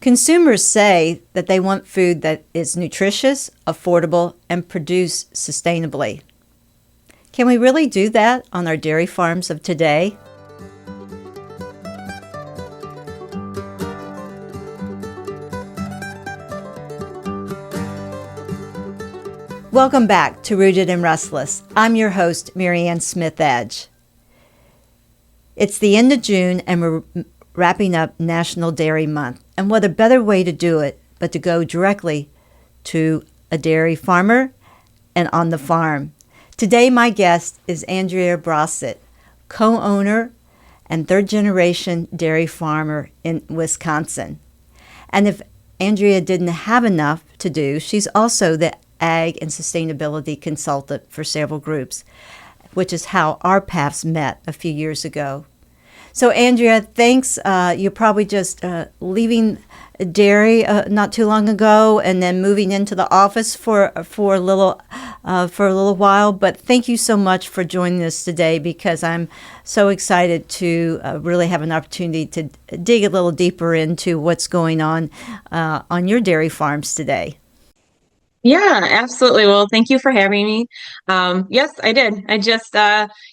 Consumers say that they want food that is nutritious, affordable, and produced sustainably. Can we really do that on our dairy farms of today? Welcome back to Rooted and Restless. I'm your host, Marianne Smith Edge. It's the end of June and we're wrapping up National Dairy Month. And what a better way to do it but to go directly to a dairy farmer and on the farm. Today my guest is Andrea Brossard, co-owner and third-generation dairy farmer in Wisconsin. And if Andrea didn't have enough to do, she's also the Ag and Sustainability Consultant for several groups, which is how our paths met a few years ago. So Andrea, thanks. You're probably just leaving dairy not too long ago, and then moving into the office for a little while. But thank you so much for joining us today, because I'm so excited to really have an opportunity to dig a little deeper into what's going on your dairy farms today. Yeah, absolutely. Well, thank you for having me. Yes, I did. I just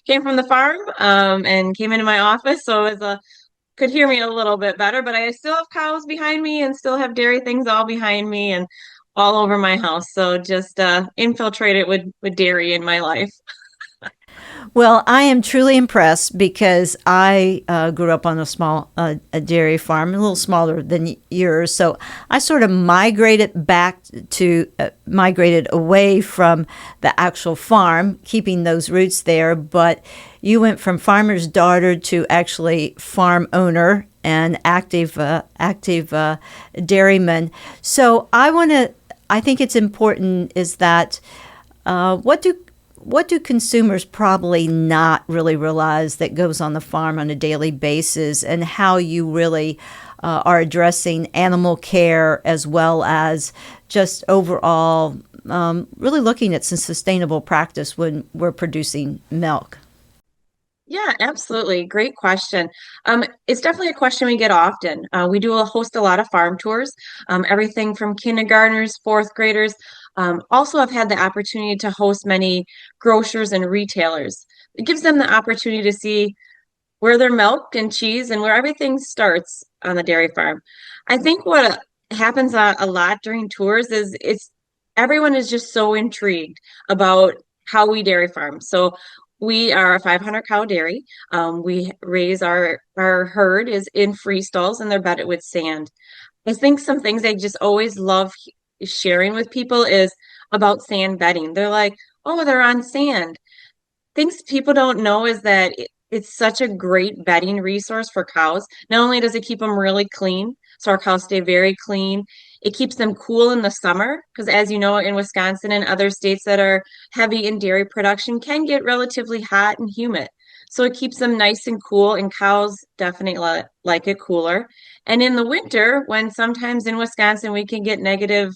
came from the farm and came into my office, so it was could hear me a little bit better. But I still have cows behind me and still have dairy things all behind me and all over my house. So just infiltrated with dairy in my life. Well, I am truly impressed, because I grew up on a dairy farm, a little smaller than yours. So I sort of migrated away from the actual farm, keeping those roots there. But you went from farmer's daughter to actually farm owner and active dairyman. So I think it's important is that what do consumers probably not really realize that goes on the farm on a daily basis, and how you really are addressing animal care as well as just overall really looking at some sustainable practice when we're producing milk? Yeah, absolutely. Great question. It's definitely a question we get often. We do host a lot of farm tours, everything from kindergartners, fourth graders. Also, I've had the opportunity to host many grocers and retailers. It gives them the opportunity to see where their milk and cheese and where everything starts on the dairy farm. I think what happens a lot during tours is everyone is just so intrigued about how we dairy farm. So we are a 500 cow dairy. We raise our herd is in free stalls, and they're bedded with sand. I think some things I just always love sharing with people is about sand bedding. They're like, "Oh, they're on sand." Things people don't know is that it's such a great bedding resource for cows. Not only does it keep them really clean, so our cows stay very clean, it keeps them cool in the summer, because as you know, in Wisconsin and other states that are heavy in dairy production can get relatively hot and humid. So it keeps them nice and cool, and cows definitely like it cooler. And in the winter, when sometimes in Wisconsin we can get negative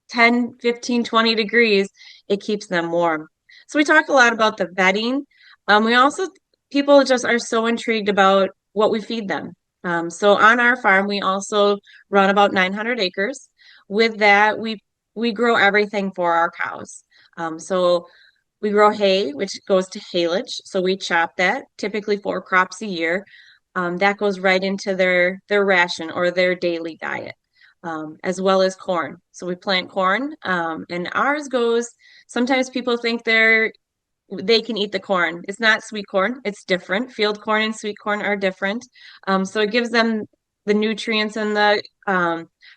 10, 15, 20 degrees, it keeps them warm. So we talk a lot about the bedding. We also, people just are so intrigued about what we feed them. So on our farm, we also run about 900 acres. With that, we grow everything for our cows. So we grow hay, which goes to haylage. So we chop that, typically 4 crops a year. That goes right into their ration or their daily diet, as well as corn. So we plant corn, and ours goes. Sometimes people think they can eat the corn. It's not sweet corn. It's different. Field corn and sweet corn are different. So it gives them the nutrients and the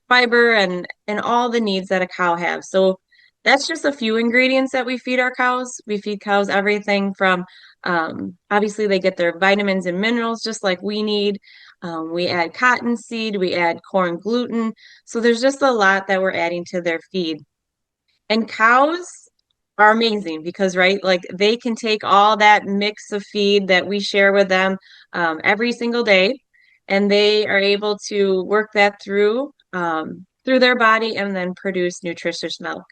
fiber and all the needs that a cow has. So that's just a few ingredients that we feed our cows. We feed cows everything from obviously they get their vitamins and minerals just like we need. We add cottonseed, we add corn gluten. So there's just a lot that we're adding to their feed. And cows are amazing because, right, like they can take all that mix of feed that we share with them every single day, and they are able to work that through their body and then produce nutritious milk.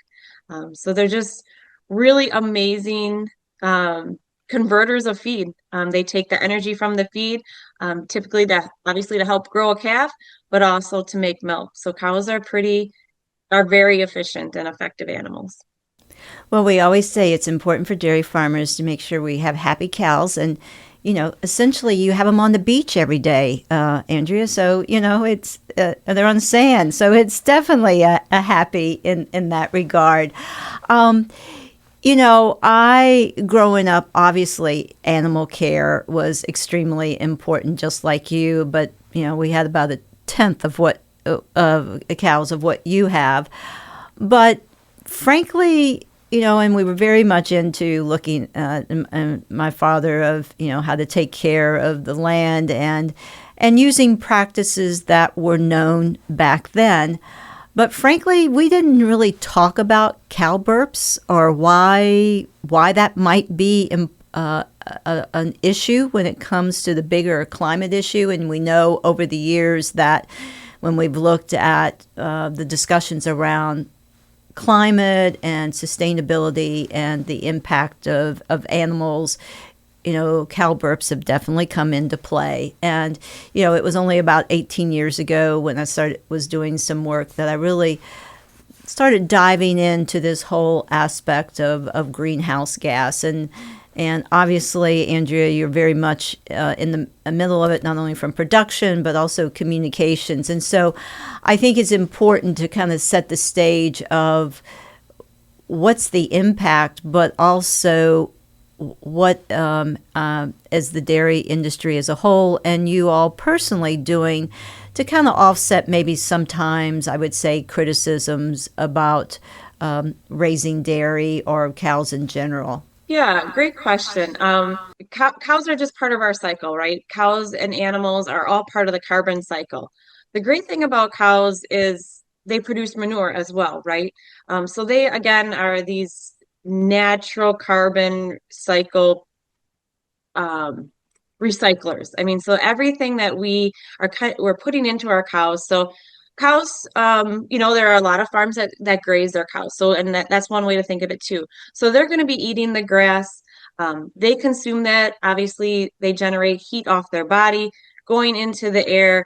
So they're just really amazing converters of feed. They take the energy from the feed, typically to obviously to help grow a calf, but also to make milk. So cows are very efficient and effective animals. Well, we always say it's important for dairy farmers to make sure we have happy cows, and essentially you have them on the beach every day, Andrea. So it's they're on sand, so it's definitely a happy in that regard. Um, I growing up, obviously, animal care was extremely important, just like you. But we had about a tenth of what of cows of what you have. But frankly, and we were very much into looking and my father of how to take care of the land and using practices that were known back then. But frankly, we didn't really talk about cow burps or why that might be an issue when it comes to the bigger climate issue. And we know over the years that when we've looked at the discussions around climate and sustainability and the impact of animals, cow burps have definitely come into play. And, it was only about 18 years ago when I was doing some work that I really started diving into this whole aspect of greenhouse gas. And obviously, Andrea, you're very much in the middle of it, not only from production, but also communications. And so I think it's important to kind of set the stage of what's the impact, but also what as the dairy industry as a whole and you all personally doing to kind of offset maybe sometimes I would say criticisms about raising dairy or cows in general. Yeah, great question. Cows are just part of our cycle, right? Cows and animals are all part of the carbon cycle. The great thing about cows is they produce manure as well, right? So they again are these natural carbon cycle um, recyclers. I mean, so everything that we're putting into our cows. So cows, there are a lot of farms that graze their cows. So and that's one way to think of it too. So they're going to be eating the grass. They consume that. Obviously, they generate heat off their body, going into the air,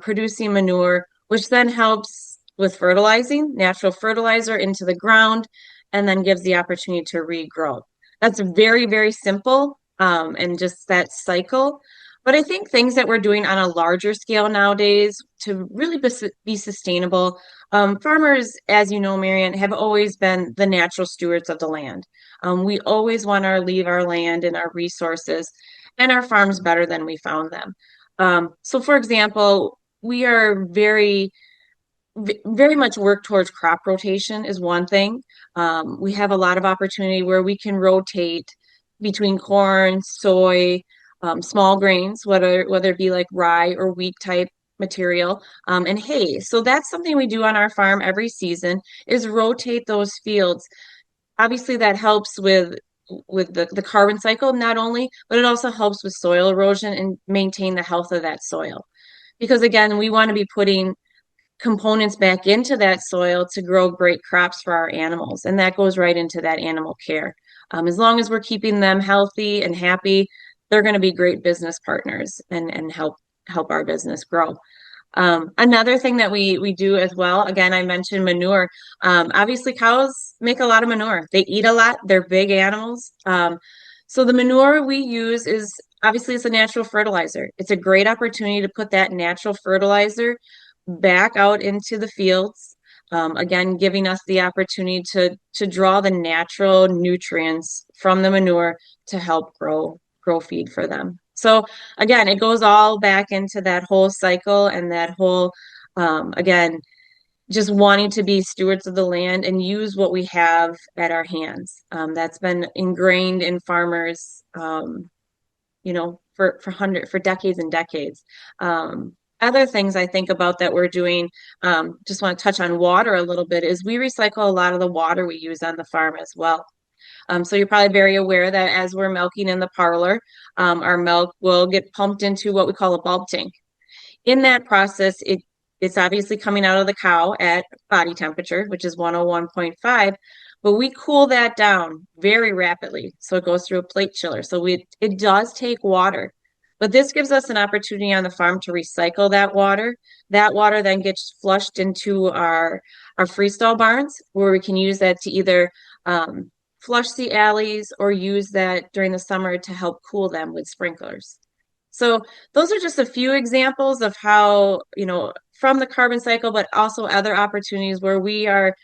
producing manure, which then helps with fertilizing, natural fertilizer into the ground, and then gives the opportunity to regrow. That's very, very simple, and just that cycle. But I think things that we're doing on a larger scale nowadays to really be sustainable, farmers, as you know, Marianne, have always been the natural stewards of the land. We always want to leave our land and our resources and our farms better than we found them. So, for example, we are very much work towards crop rotation is one thing. We have a lot of opportunity where we can rotate between corn, soy, small grains, whether it be like rye or wheat type material, and hay. So that's something we do on our farm every season is rotate those fields. Obviously, that helps with the carbon cycle not only, but it also helps with soil erosion and maintain the health of that soil. Because again, we want to be putting components back into that soil to grow great crops for our animals. And that goes right into that animal care. As long as we're keeping them healthy and happy, they're going to be great business partners and help our business grow. Another thing that we do as well, again, I mentioned manure. Obviously, cows make a lot of manure. They eat a lot. They're big animals. So the manure we use is obviously it's a natural fertilizer. It's a great opportunity to put that natural fertilizer back out into the fields. Again, giving us the opportunity to draw the natural nutrients from the manure to help grow feed for them. So again, it goes all back into that whole cycle and that whole again, just wanting to be stewards of the land and use what we have at our hands. That's been ingrained in farmers, for decades and decades. Other things I think about that we're doing, just want to touch on water a little bit, is we recycle a lot of the water we use on the farm as well. So you're probably very aware that as we're milking in the parlor, our milk will get pumped into what we call a bulk tank. In that process, it's obviously coming out of the cow at body temperature, which is 101.5, but we cool that down very rapidly. So it goes through a plate chiller. So it does take water But this gives us an opportunity on the farm to recycle that water. That water then gets flushed into our freestall barns, where we can use that to either flush the alleys or use that during the summer to help cool them with sprinklers. So those are just a few examples of how, from the carbon cycle, but also other opportunities where we are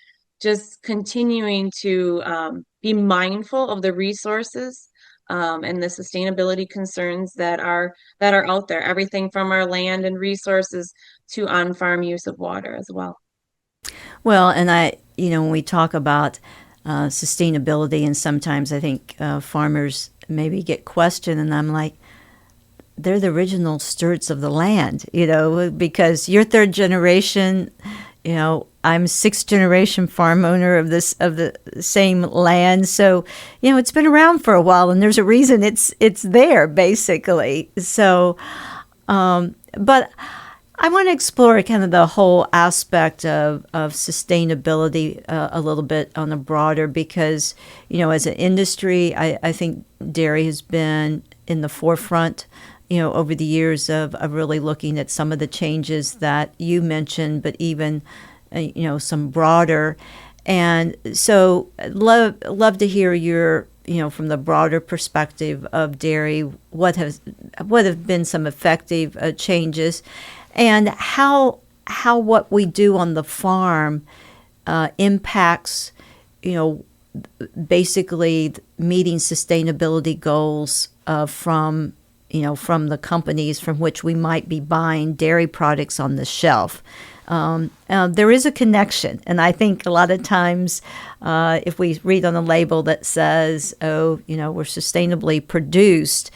just continuing to be mindful of the resources and the sustainability concerns that are out there. Everything from our land and resources to on-farm use of water as well. Well, and when we talk about sustainability, and sometimes I think farmers maybe get questioned, and I'm like, they're the original stewards of the land, because you're third generation, I'm sixth generation farm owner of the same land. So, it's been around for a while, and there's a reason it's there basically. So, but I want to explore kind of the whole aspect of sustainability a little bit on a broader, because, as an industry, I think dairy has been in the forefront, over the years of really looking at some of the changes that you mentioned, but even, some broader. And so love to hear your, from the broader perspective of dairy, what have been some effective changes, and how what we do on the farm impacts, basically meeting sustainability goals from the companies from which we might be buying dairy products on the shelf. There is a connection, and I think a lot of times if we read on a label that says, we're sustainably produced,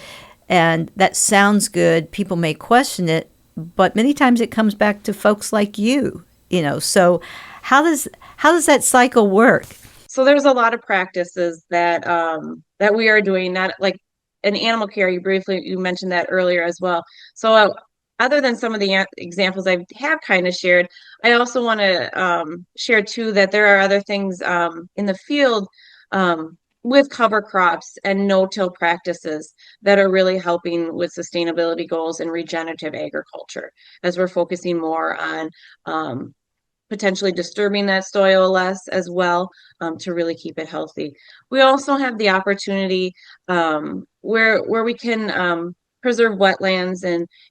and that sounds good, people may question it, but many times it comes back to folks like you, So how does that cycle work? So there's a lot of practices that we are doing, not like in animal care. You mentioned that earlier as well. So other than some of the examples I have kind of shared, I also want to share too that there are other things in the field with cover crops and no-till practices that are really helping with sustainability goals and regenerative agriculture, as we're focusing more on potentially disturbing that soil less as well, to really keep it healthy. We also have the opportunity where we can preserve wetlands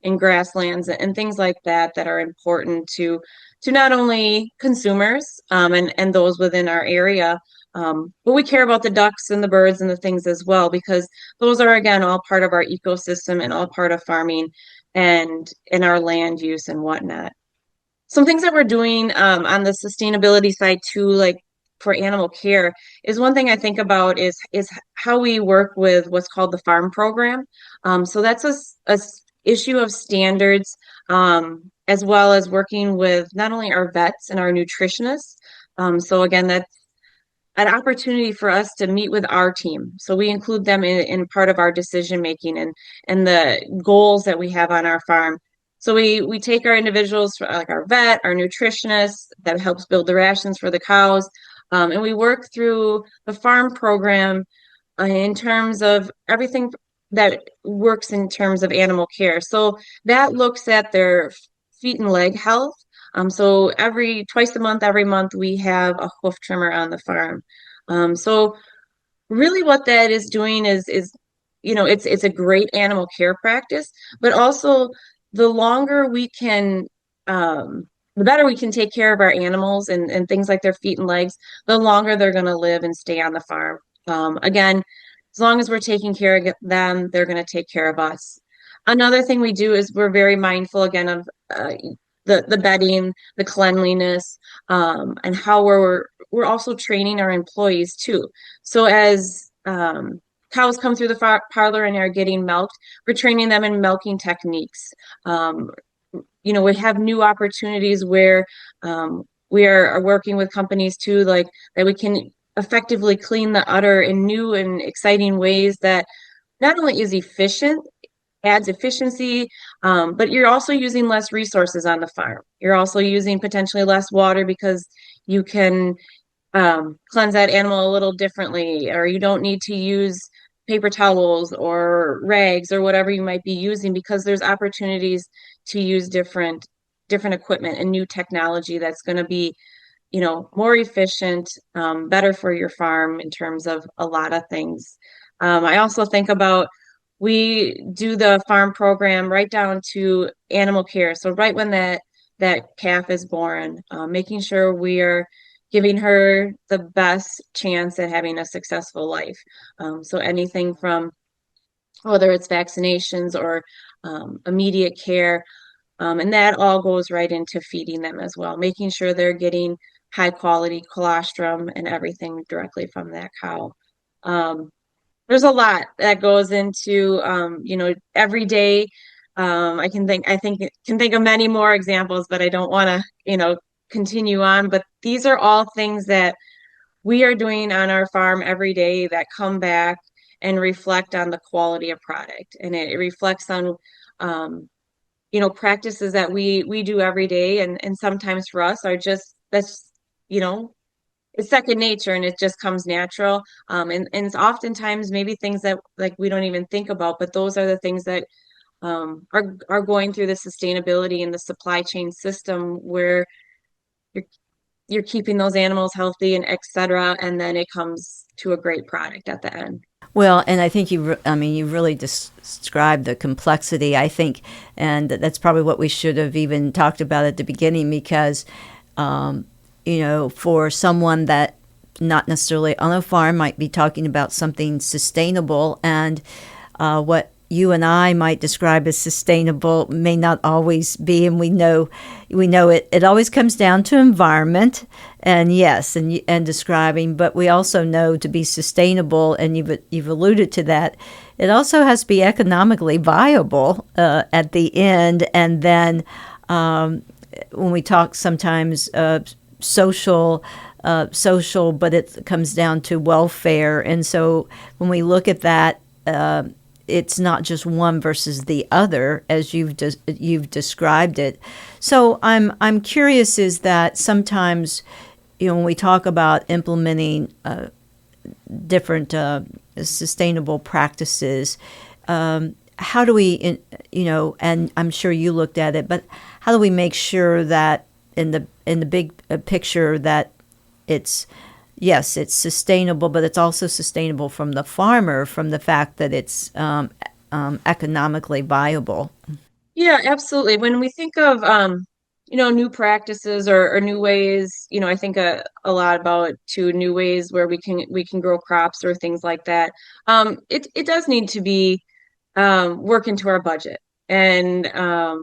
and grasslands and things like that are important to not only consumers and those within our area, but we care about the ducks and the birds and the things as well, because those are, again, all part of our ecosystem and all part of farming and in our land use and whatnot. Some things that we're doing on the sustainability side too, like for animal care, is one thing I think about is how we work with what's called the farm program. So that's a issue of standards, as well as working with not only our vets and our nutritionists. So again, that's an opportunity for us to meet with our team. So we include them in part of our decision making and the goals that we have on our farm. So we take our individuals, like our vet, our nutritionist that helps build the rations for the cows, and we work through the farm program in terms of everything that works in terms of animal care. So that looks at their feet and leg health. So twice a month, every month, we have a hoof trimmer on the farm. So really what that is doing is it's a great animal care practice, but also the longer we can, the better we can take care of our animals and things like their feet and legs, the longer they're going to live and stay on the farm. Again, as long as we're taking care of them, they're going to take care of us. Another thing we do is we're very mindful, again, of the bedding, the cleanliness, and how we're also training our employees too. So as cows come through the parlor and are getting milked, we're training them in milking techniques. We have new opportunities where we are working with companies too, like that we can effectively clean the udder in new and exciting ways that not only is efficient, adds efficiency, but you're also using less resources on the farm. You're also using potentially less water because you can cleanse that animal a little differently, or you don't need to use paper towels or rags or whatever you might be using, because there's opportunities to use different equipment and new technology that's going to be, more efficient, better for your farm in terms of a lot of things. I also think about, we do the farm program right down to animal care. So right when that calf is born, making sure we are giving her the best chance at having a successful life. So anything from whether it's vaccinations or immediate care, and that all goes right into feeding them as well, making sure they're getting high quality colostrum and everything directly from that cow. Um, there's a lot that goes into, every day. I think of many more examples, but I don't want to, continue on. But these are all things that we are doing on our farm every day that come back and reflect on the quality of product. And it reflects on, um, practices that we do every day. And sometimes for us are just, that's, you know, it's second nature and it just comes natural. And it's oftentimes maybe things that like we don't even think about, but those are the things that are going through the sustainability and the supply chain system where you're you're keeping those animals healthy and et cetera, and then it comes to a great product at the end. Well, and I think I mean, you really described the complexity, I think, and that's probably what we should have even talked about at the beginning because, um, for someone that not necessarily on a farm might be talking about something sustainable, and what you and I might describe as sustainable may not always be, and we know it always comes down to environment, and yes, and describing, but we also know to be sustainable, and you've alluded to that, it also has to be economically viable at the end, and then when we talk sometimes social, but it comes down to welfare, and so when we look at that. It's not just one versus the other, as you've described it. So I'm curious is that sometimes, when we talk about implementing different sustainable practices, how do we, and I'm sure you looked at it, but how do we make sure that in the big picture that it's yes, it's sustainable, but it's also sustainable from the farmer, from the fact that it's economically viable. Yeah, absolutely. When we think of new practices or new ways, I think a lot about to new ways where we can grow crops or things like that. It does need to be work into our budget. And I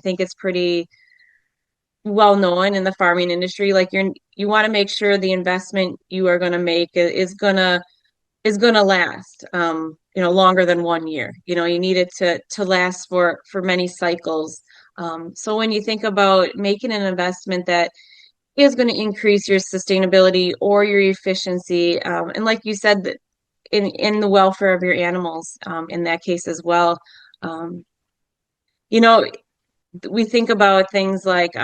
think it's pretty well known in the farming industry. Like you want to make sure the investment you are going to make is gonna last, longer than 1 year. You need it to last for many cycles. So when you think about making an investment that is going to increase your sustainability or your efficiency, and like you said, that in the welfare of your animals, in that case as well, um, you know, we think about things like,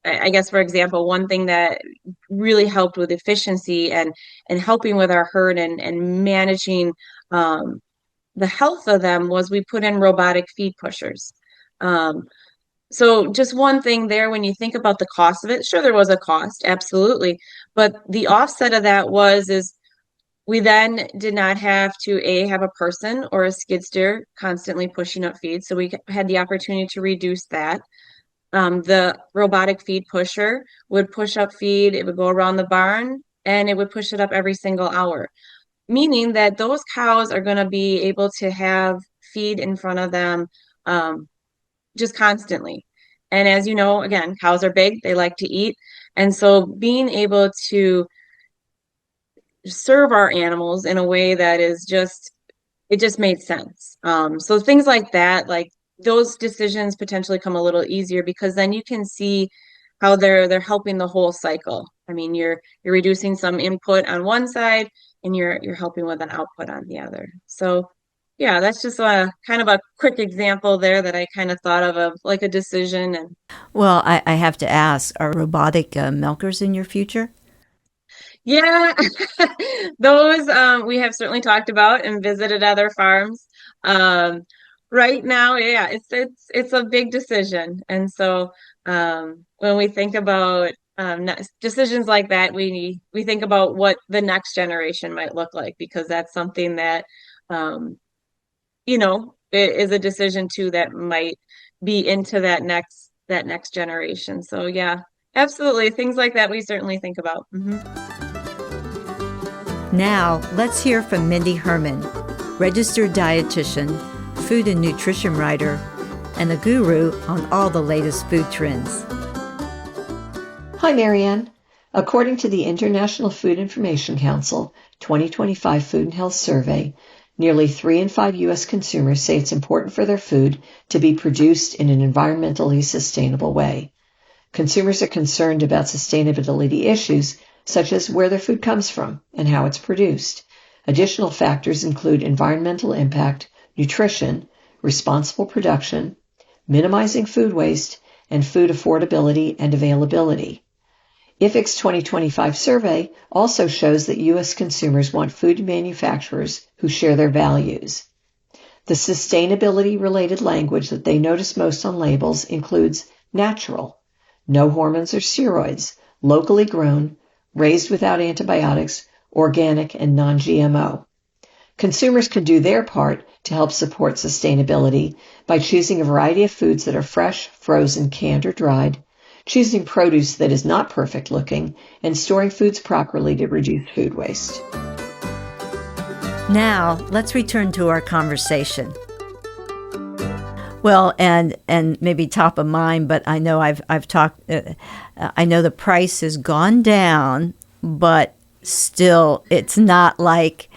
I guess, for example, one thing that really helped with efficiency and helping with our herd and managing um, the health of them was we put in robotic feed pushers. Um, so just one thing there, when you think about the cost of it, sure, there was a cost, absolutely. But the offset of that is we then did not have to have a person or a skid steer constantly pushing up feed. So we had the opportunity to reduce that. The robotic feed pusher would push up feed, it would go around the barn, and it would push it up every single hour, meaning that those cows are going to be able to have feed in front of them, just constantly. And as you know, again, cows are big, they like to eat. And so being able to serve our animals in a way that is just, it just made sense. So things like that, like those decisions potentially come a little easier because then you can see how they're helping the whole cycle. I mean, you're reducing some input on one side and you're helping with an output on the other. So yeah, that's just a kind of a quick example there that I kind of thought of like a decision. And Well, I have to ask, are robotic milkers in your future? Yeah, those we have certainly talked about and visited other farms. Um, right now, yeah, it's a big decision, and so when we think about decisions like that, we think about what the next generation might look like because that's something that um, is a decision too that might be into that next generation. So yeah, absolutely, things like that we certainly think about. Now, let's hear from Mindy Herman, registered dietitian, food and nutrition writer, and a guru on all the latest food trends. Hi, Marianne. According to the International Food Information Council 2025 Food and Health Survey, nearly 3 in 5 U.S. consumers say it's important for their food to be produced in an environmentally sustainable way. Consumers are concerned about sustainability issues such as where their food comes from and how it's produced. Additional factors include environmental impact, nutrition, responsible production, minimizing food waste, and food affordability and availability. IFIC's 2025 survey also shows that U.S. consumers want food manufacturers who share their values. The sustainability-related language that they notice most on labels includes natural, no hormones or steroids, locally grown, raised without antibiotics, organic, and non-GMO. Consumers can do their part to help support sustainability by choosing a variety of foods that are fresh, frozen, canned, or dried, choosing produce that is not perfect looking, and storing foods properly to reduce food waste. Now, let's return to our conversation. Well, and maybe top of mind, but I know I've talked. I know the price has gone down, but still, it's not like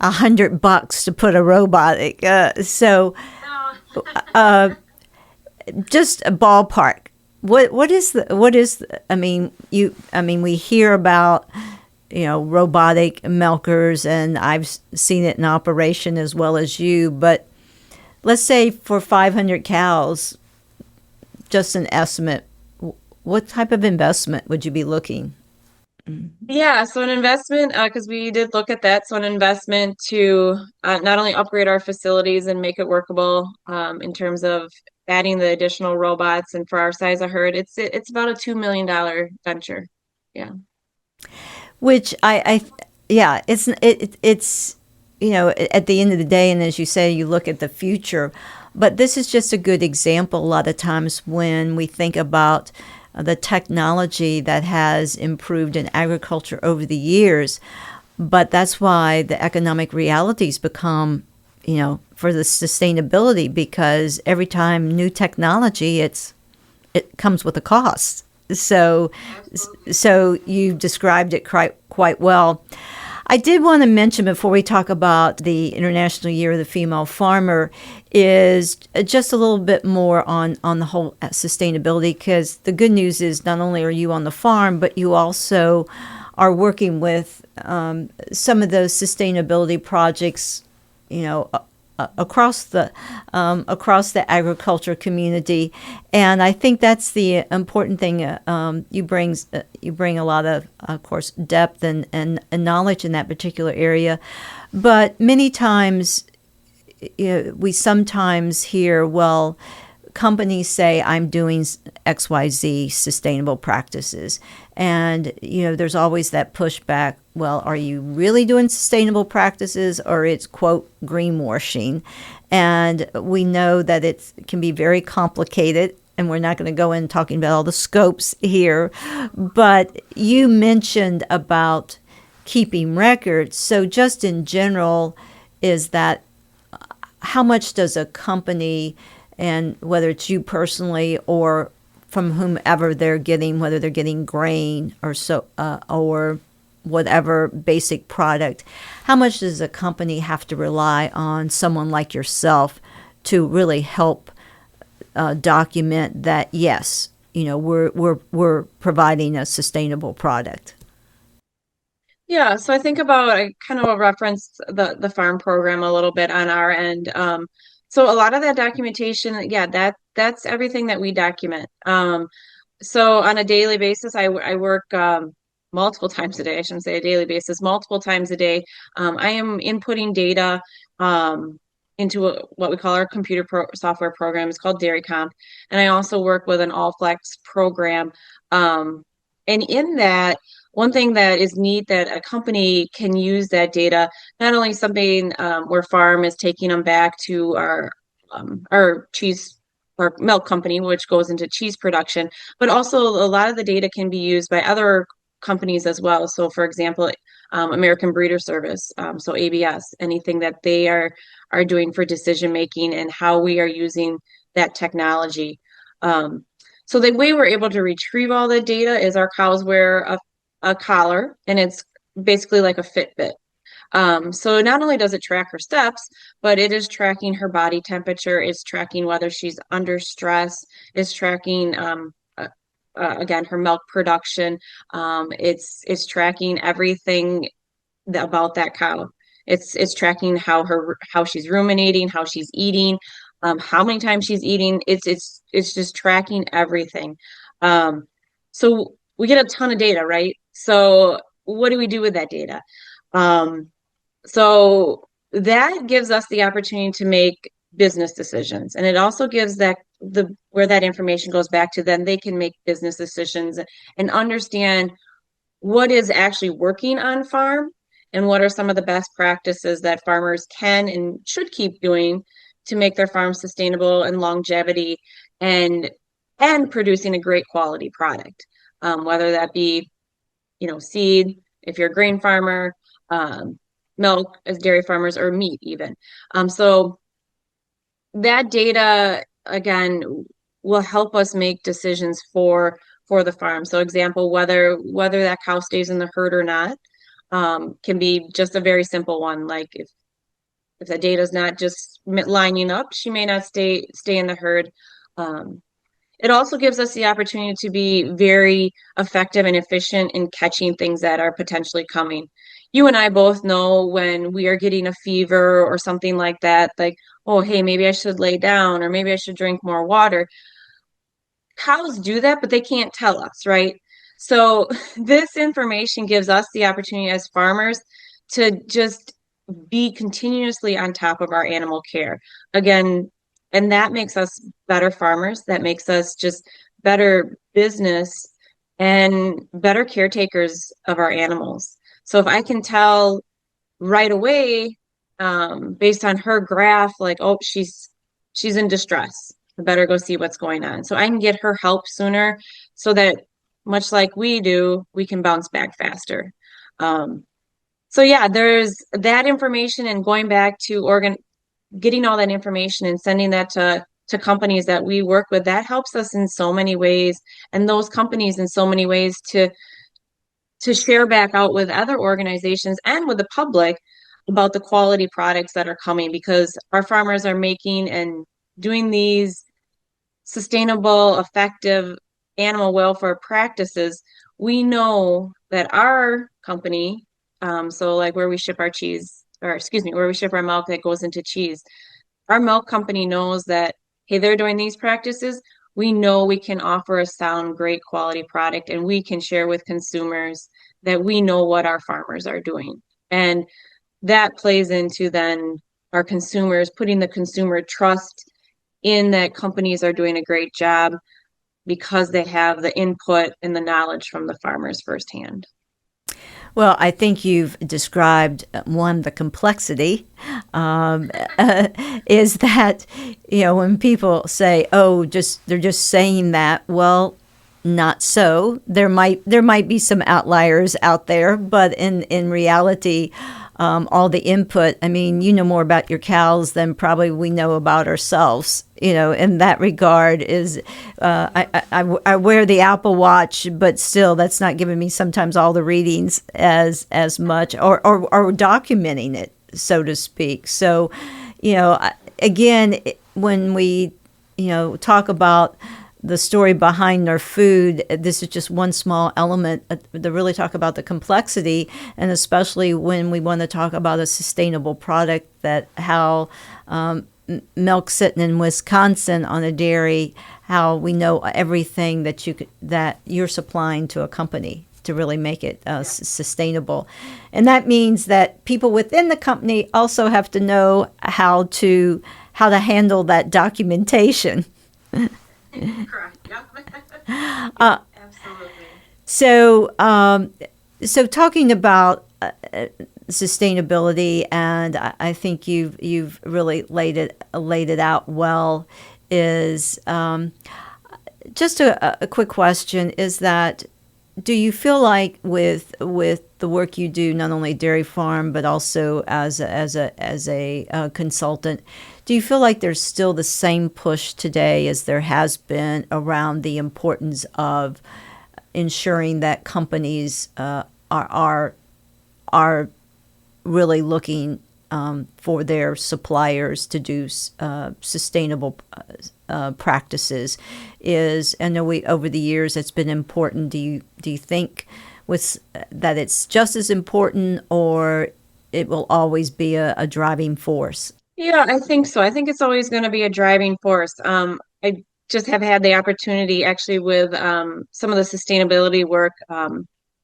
$100 to put a robotic. So, just a ballpark. What is I mean, we hear about robotic milkers, and I've seen it in operation as well as you, but let's say for 500 cows, just an estimate, what type of investment would you be looking? Yeah, so an investment, because we did look at that. So an investment to not only upgrade our facilities and make it workable in terms of adding the additional robots, and for our size of herd, it's about a $2 million venture. Yeah. Which yeah, it's at the end of the day, and as you say, you look at the future, but this is just a good example. A lot of times when we think about the technology that has improved in agriculture over the years, but that's why the economic realities become, for the sustainability, because every time new technology, it comes with a cost. So, so you described it quite well. I did want to mention before we talk about the International Year of the Female Farmer is just a little bit more on the whole sustainability, because the good news is not only are you on the farm, but you also are working with some of those sustainability projects, across the agriculture community, and I think that's the important thing. You bring a lot of course, depth and knowledge in that particular area, but many times we sometimes hear, well, companies say I'm doing XYZ sustainable practices, and there's always that pushback. Well, are you really doing sustainable practices, or it's quote greenwashing? And we know that it can be very complicated, and we're not going to go in talking about all the scopes here, but you mentioned about keeping records. So just in general, is that how much does a company, and whether it's you personally or from whomever they're getting, whether they're getting grain or whatever basic product, how much does a company have to rely on someone like yourself to really help document that, yes, we're providing a sustainable product? Yeah, so I kind of referenced the farm program a little bit on our end. So a lot of that documentation, yeah, that's everything that we document. So on a daily basis, I work multiple times a day. I shouldn't say a daily basis, multiple times a day. I am inputting data into what we call our software program. It's called Dairy Comp. And I also work with an All Flex program. And in that, one thing that is neat that a company can use that data, not only something where farm is taking them back to our cheese or milk company, which goes into cheese production, but also a lot of the data can be used by other companies as well. So, for example, American Breeder Service, so ABS, anything that they are doing for decision making and how we are using that technology. So the way we're able to retrieve all the data is our cows wear a collar, and it's basically like a Fitbit. So not only does it track her steps, but it is tracking her body temperature, it's tracking whether she's under stress, it's tracking again her milk production. It's tracking everything about that cow. It's tracking how she's ruminating, how she's eating, how many times she's eating. It's just tracking everything. So we get a ton of data, right? So what do we do with that data? So that gives us the opportunity to make business decisions. And it also gives where that information goes back to, then they can make business decisions and understand what is actually working on farm and what are some of the best practices that farmers can and should keep doing to make their farm sustainable and longevity and producing a great quality product. Whether that be, seed, if you're a grain farmer, milk as dairy farmers, or meat even. So that data, again, will help us make decisions for the farm. So example, whether that cow stays in the herd or not, can be just a very simple one. Like if the data is not just lining up, she may not stay in the herd. It also gives us the opportunity to be very effective and efficient in catching things that are potentially coming. You and I both know when we are getting a fever or something like that, like, oh, hey, maybe I should lay down or maybe I should drink more water. Cows do that, but they can't tell us, right? So this information gives us the opportunity as farmers to just be continuously on top of our animal care. Again, and that makes us better farmers. That makes us just better business and better caretakers of our animals. So if I can tell right away, based on her graph, like, oh, she's in distress, I better go see what's going on. So I can get her help sooner so that much like we do, we can bounce back faster. So yeah, there's that information and going back to getting all that information and sending that to companies that we work with. That helps us in so many ways, and those companies in so many ways to share back out with other organizations and with the public about the quality products that are coming, because our farmers are making and doing these sustainable, effective animal welfare practices. We know that our company, so like where we ship our cheese, or excuse me, where we ship our milk that goes into cheese, our milk company knows that, hey, they're doing these practices. We know we can offer a sound, great quality product, and we can share with consumers that we know what our farmers are doing. And that plays into then our consumers, putting the consumer trust in that companies are doing a great job because they have the input and the knowledge from the farmers firsthand. Well, I think you've described the complexity is that, when people say, oh, they're just saying that, well, not so. There might be some outliers out there, but in reality, all the input, I mean, you know more about your cows than probably we know about ourselves, in that regard is, I wear the Apple Watch, but still that's not giving me sometimes all the readings as much or documenting it, so to speak. So, again, when we, talk about the story behind our food, this is just one small element to really talk about the complexity, and especially when we want to talk about a sustainable product, that how milk sitting in Wisconsin on a dairy, how we know everything that you're supplying to a company. to really make it sustainable. And that means that people within the company also have to know how to handle that documentation. Correct. Yeah. Absolutely. So talking about sustainability, and I think you've really laid it out well. Is just a quick question: is that, do you feel like with the work you do, not only dairy farm but also as a consultant, do you feel like there's still the same push today as there has been around the importance of ensuring that companies are really looking for their suppliers to do sustainable practices? I know over the years it's been important. Do you think that it's just as important, or it will always be a driving force? Yeah, I think so. I think it's always going to be a driving force. I just have had the opportunity actually with some of the sustainability work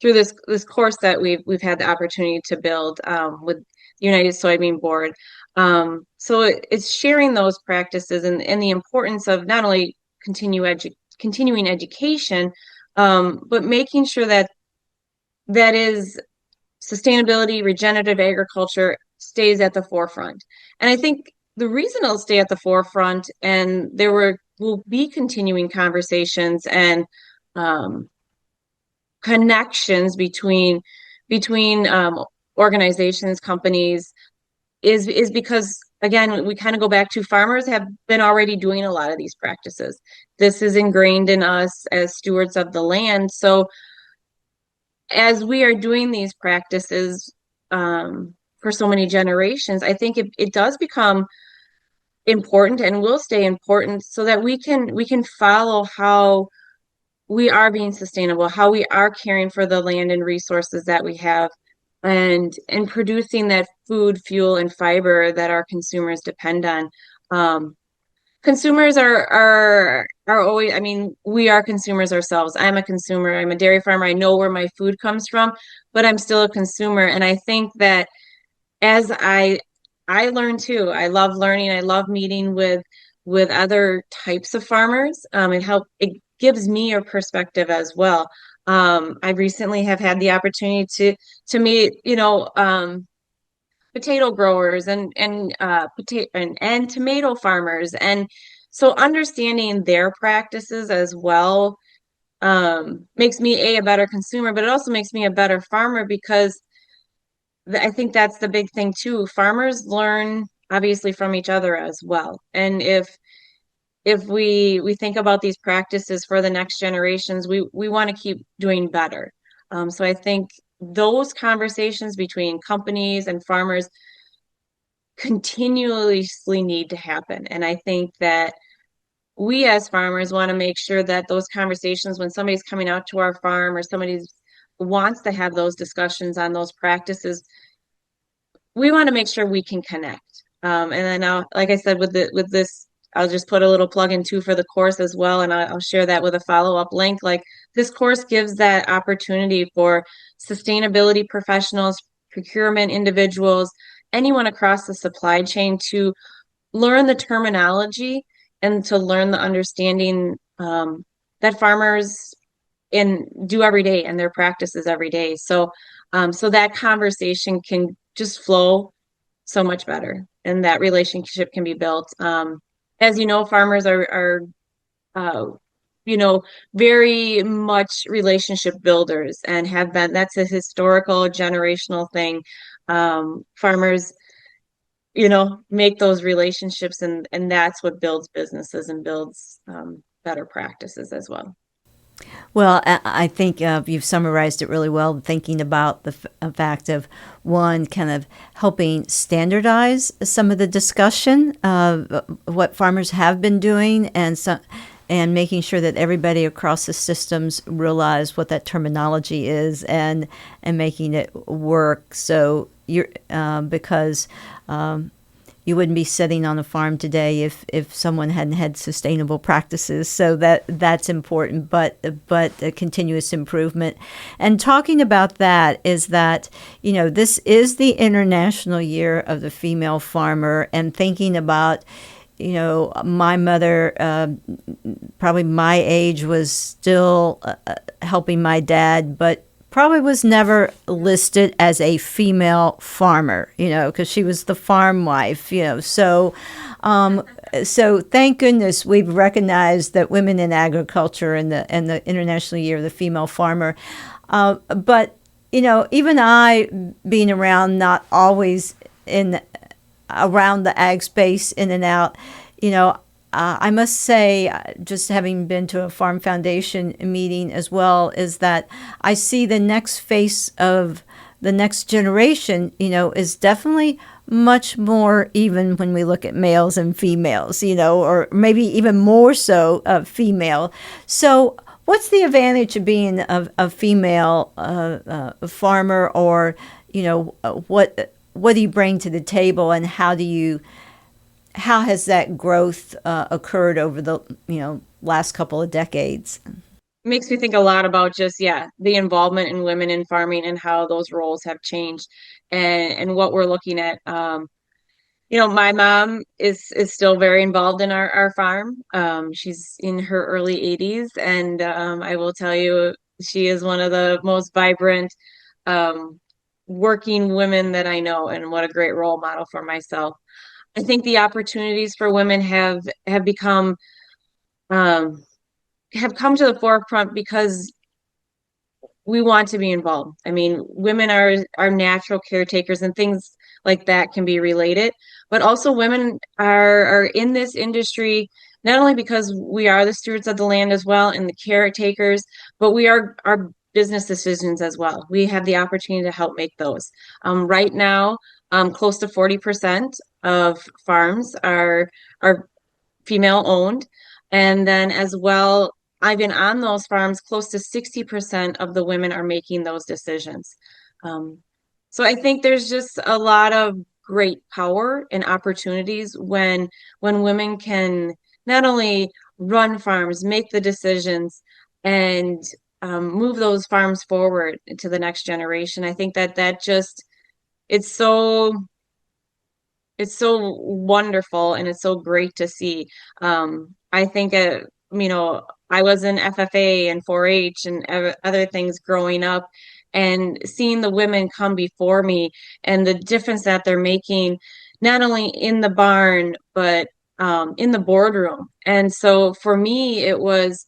through this course that we've had the opportunity to build with the United Soybean Board. So it's sharing those practices and the importance of not only continuing education, but making sure that is sustainability, regenerative agriculture stays at the forefront. And I think the reason it'll stay at the forefront, and will be continuing conversations and connections between organizations, companies, is because, again, we kind of go back to farmers have been already doing a lot of these practices. This is ingrained in us as stewards of the land. So as we are doing these practices for so many generations, I think it does become important and will stay important, so that we can follow how we are being sustainable, how we are caring for the land and resources that we have, and producing that food, fuel, and fiber that our consumers depend on. Consumers are always, I mean, we are consumers ourselves. I'm a consumer. I'm a dairy farmer. I know where my food comes from, but I'm still a consumer. And I think that as I learn too, I love learning. I love meeting with other types of farmers. It gives me a perspective as well. I recently have had the opportunity to meet, potato growers and tomato farmers, and so understanding their practices as well makes me a better consumer, but it also makes me a better farmer, because I think that's the big thing too. Farmers learn obviously from each other as well, and if we think about these practices for the next generations, we want to keep doing better. So I think those conversations between companies and farmers continuously need to happen. And I think that we as farmers want to make sure that those conversations, when somebody's coming out to our farm or somebody wants to have those discussions on those practices, we want to make sure we can connect. And then like I said, with this, I'll just put a little plug in too for the course as well, and I'll share that with a follow-up link. Like, this course gives that opportunity for sustainability professionals, procurement individuals, anyone across the supply chain to learn the terminology and to learn the understanding that farmers do every day and their practices every day. So that conversation can just flow so much better, and that relationship can be built. As you know, farmers are very much relationship builders, and have been. That's a historical, generational thing. Farmers, make those relationships, and that's what builds businesses and builds better practices as well. Well, I think you've summarized it really well, thinking about the fact of, one, kind of helping standardize some of the discussion of what farmers have been doing, and making sure that everybody across the systems realize what that terminology is, and making it work. So because you wouldn't be sitting on a farm today if someone hadn't had sustainable practices. So that's important, but a continuous improvement. And talking about that is that, this is the International Year of the Female Farmer, and thinking about, my mother, probably my age, was still helping my dad, but probably was never listed as a female farmer, because she was the farm wife, So, so thank goodness we've recognized that women in agriculture and the International Year of the Female Farmer. But, even I, being around, not always around the ag space, in and out, I must say, just having been to a Farm Foundation meeting as well, is that I see the next face of the next generation, is definitely much more even when we look at males and females, or maybe even more so female. So what's the advantage of being a female farmer, or, what do you bring to the table, and how has that growth occurred over the last couple of decades? Makes me think a lot about just the involvement in women in farming and how those roles have changed, and what we're looking at. My mom is still very involved in our farm. She's in her early 80s, and I will tell you, she is one of the most vibrant working women that I know, and what a great role model for myself. I think the opportunities for women have become have come to the forefront because we want to be involved. I mean, women are natural caretakers, and things like that can be related, but also women are in this industry not only because we are the stewards of the land as well and the caretakers, but we are our business decisions as well. We have the opportunity to help make those. Right now, close to 40% of farms are female owned, and then as well, I've been on those farms, close to 60% of the women are making those decisions. So I think there's just a lot of great power and opportunities when women can not only run farms, make the decisions, and move those farms forward to the next generation. I think that just it's so wonderful, and it's so great to see. I think I was in FFA and 4-H and other things growing up, and seeing the women come before me and the difference that they're making, not only in the barn, but in the boardroom. And so for me, it was,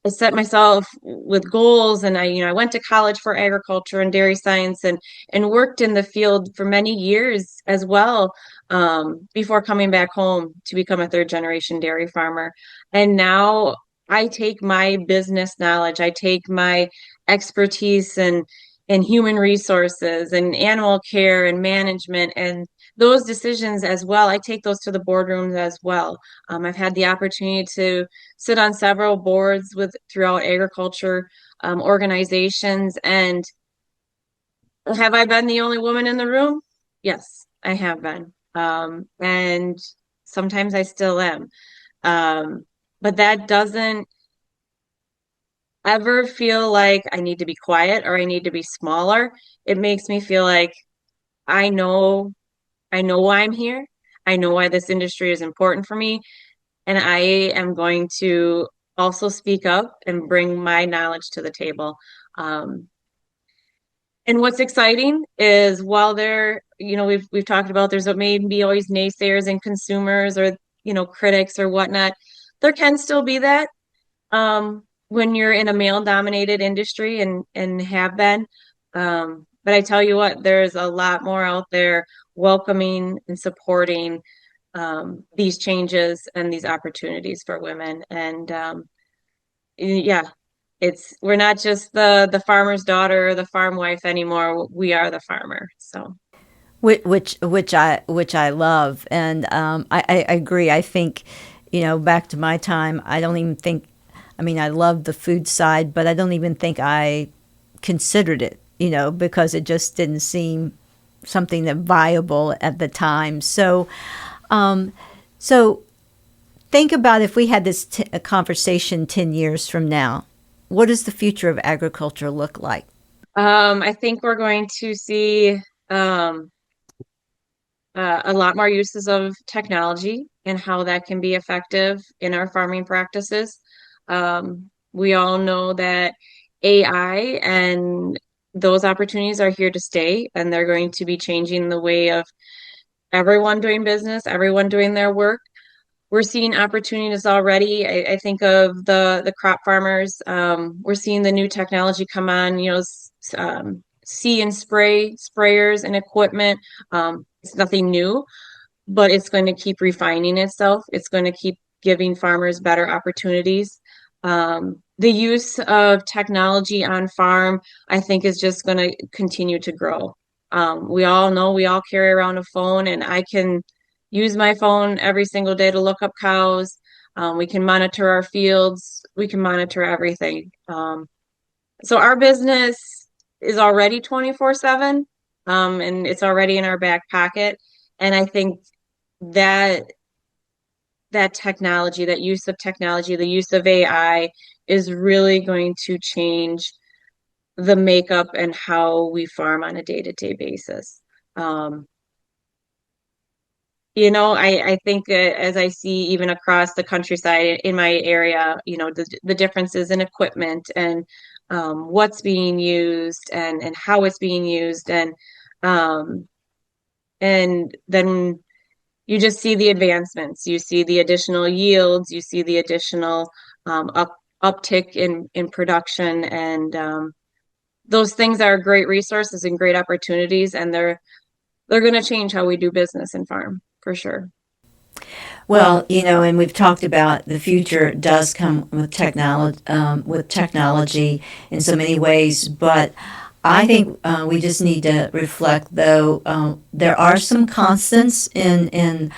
I set myself with goals, and I went to college for agriculture and dairy science, and worked in the field for many years as well, before coming back home to become a third generation dairy farmer. And now I take my business knowledge, I take my expertise in human resources and animal care and management, and those decisions as well, I take those to the boardrooms as well. I've had the opportunity to sit on several boards throughout agriculture organizations. And have I been the only woman in the room? Yes, I have been. And sometimes I still am. But that doesn't ever feel like I need to be quiet or I need to be smaller. It makes me feel like I know why I'm here. I know why this industry is important for me. And I am going to also speak up and bring my knowledge to the table. And what's exciting is, while we've talked about, there's maybe always naysayers and consumers, or, critics or whatnot. There can still be that when you're in a male dominated industry, and have been. But I tell you what, there's a lot more out there welcoming and supporting these changes and these opportunities for women. And we're not just the farmer's daughter or the farm wife anymore. We are the farmer. So, which I love, and I agree. I think, back to my time, I don't even think. I mean, I love the food side, but I don't even think I considered it. Because it just didn't seem something that viable at the time. So, so think about if we had this a conversation 10 years from now, what does the future of agriculture look like? I think we're going to see a lot more uses of technology and how that can be effective in our farming practices. We all know that AI and those opportunities are here to stay, and they're going to be changing the way of everyone doing business, everyone doing their work. We're seeing opportunities already. I think of the crop farmers. We're seeing the new technology come on, see and spray sprayers and equipment. It's nothing new, but it's going to keep refining itself. It's going to keep giving farmers better opportunities. The use of technology on farm, I think, is just going to continue to grow. We all know we all carry around a phone, and I can use my phone every single day to look up cows. We can monitor our fields. We can monitor everything. So our business is already 24/7, and it's already in our back pocket. And I think that that technology, that use of technology, the use of AI is really going to change the makeup and how we farm on a day-to-day basis. I think as I see even across the countryside in my area, the differences in equipment and what's being used and how it's being used. And then you just see the advancements. You see the additional yields. You see the additional uptick in production. And those things are great resources and great opportunities. And they're going to change how we do business and farm, for sure. Well, and we've talked about the future does come with technology in so many ways, but I think we just need to reflect, though, there are some constants in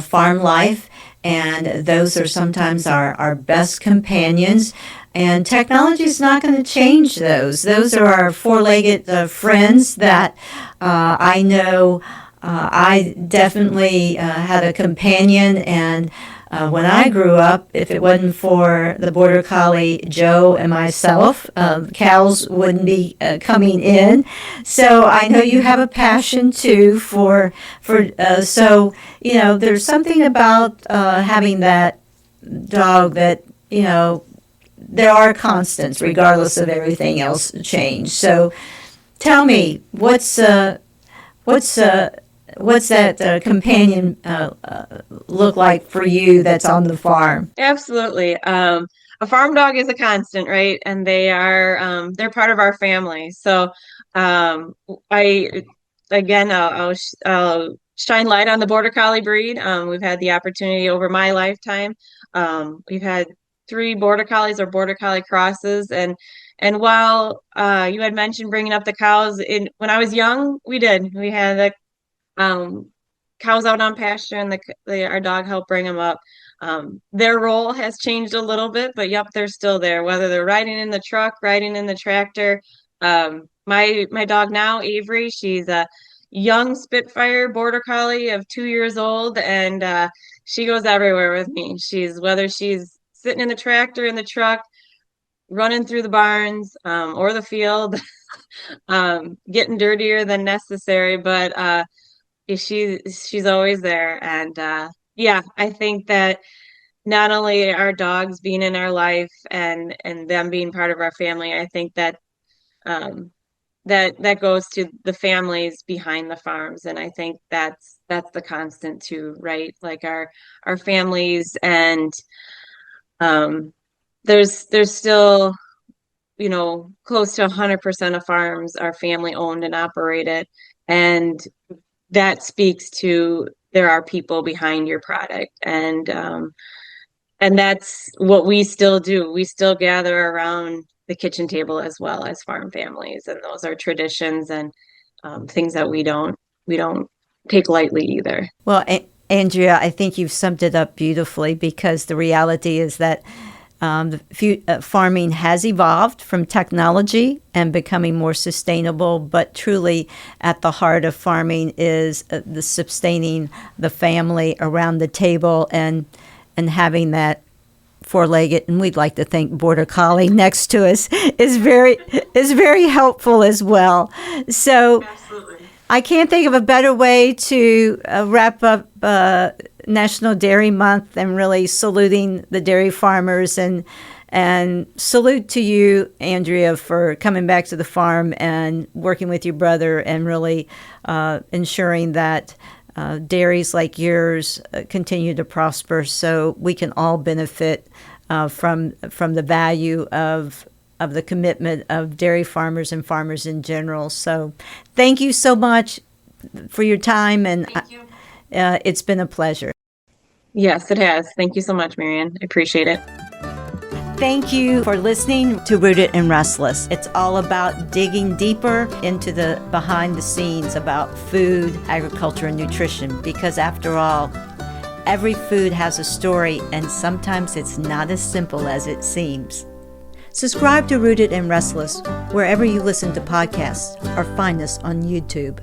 farm life, and those are sometimes our best companions. And technology is not going to change those. Those are our four-legged friends that I know. I definitely had a companion, and when I grew up, if it wasn't for the Border Collie Joe and myself, cows wouldn't be coming in. So I know you have a passion too for so there's something about having that dog that there are constants regardless of everything else change. So tell me, what's that companion look like for you that's on the farm? Absolutely. A farm dog is a constant, right? And they're part of our family. So I'll shine light on the Border Collie breed. We've had the opportunity over my lifetime. We've had 3 Border Collies or Border Collie crosses, and while you had mentioned bringing up the cows, when I was young, we had the cows out on pasture, and our dog helped bring them up. Their role has changed a little bit, but yep, they're still there. Whether they're riding in the truck, riding in the tractor. My dog now, Avery, she's a young Spitfire Border Collie of 2 years old, and she goes everywhere with me. Whether she's sitting in the tractor, in the truck, running through the barns, or the field, getting dirtier than necessary, but she's always there. And yeah, I think that not only our dogs being in our life and them being part of our family, I think that that goes to the families behind the farms. And I think that's the constant too, right? Like our families, and there's still close to 100% of farms are family owned and operated, and that speaks to there are people behind your product, and that's what we still do. We still gather around the kitchen table as well as farm families, and those are traditions and things that we don't take lightly either. Well, Andrea, I think you've summed it up beautifully, because the reality is that Farming has evolved from technology and becoming more sustainable, but truly at the heart of farming is the sustaining the family around the table and having that four-legged, and we'd like to think border collie next to us is very helpful as well. So Absolutely. I can't think of a better way to wrap up National Dairy Month and really saluting the dairy farmers and salute to you, Andrea, for coming back to the farm and working with your brother and really ensuring that dairies like yours continue to prosper so we can all benefit from the value of the commitment of dairy farmers and farmers in general. So thank you so much for your time, and Thank you. It's been a pleasure. Yes, it has. Thank you so much, Marianne. I appreciate it. Thank you for listening to Rooted and Restless. It's all about digging deeper into the behind the scenes about food, agriculture, and nutrition, because after all, every food has a story, and sometimes it's not as simple as it seems. Subscribe to Rooted and Restless wherever you listen to podcasts or find us on YouTube.